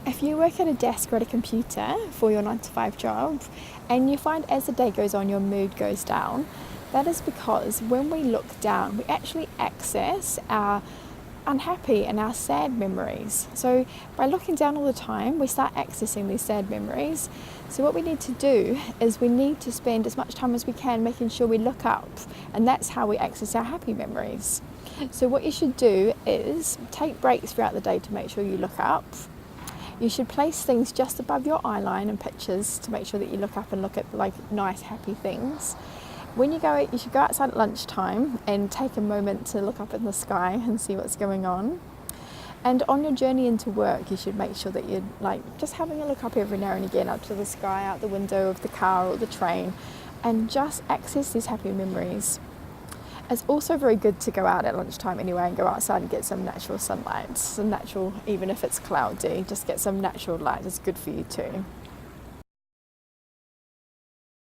If you work at a desk or at a computer for your 9 to 5 job and you find as the day goes on your mood goes down, that is because when we look down, we actually access our unhappy and our sad memories. So by looking down all the time, we start accessing these sad memories. So what we need to do is we need to spend as much time as we can making sure we look up, and that's how we access our happy memories. So what you should do is take breaks throughout the day to make sure you look up. You should place things just above your eye line and pictures to make sure that you look up and look at like nice happy things. When you should go outside at lunchtime and take a moment to look up in the sky and see what's going on. And on your journey into work, you should make sure that you're just having a look up every now and again up to the sky, out the window of the car or the train, and just access these happy memories. It's also very good to go out at lunchtime anyway and go outside and get some natural sunlight, even if it's cloudy, just get some natural light. It's good for you too.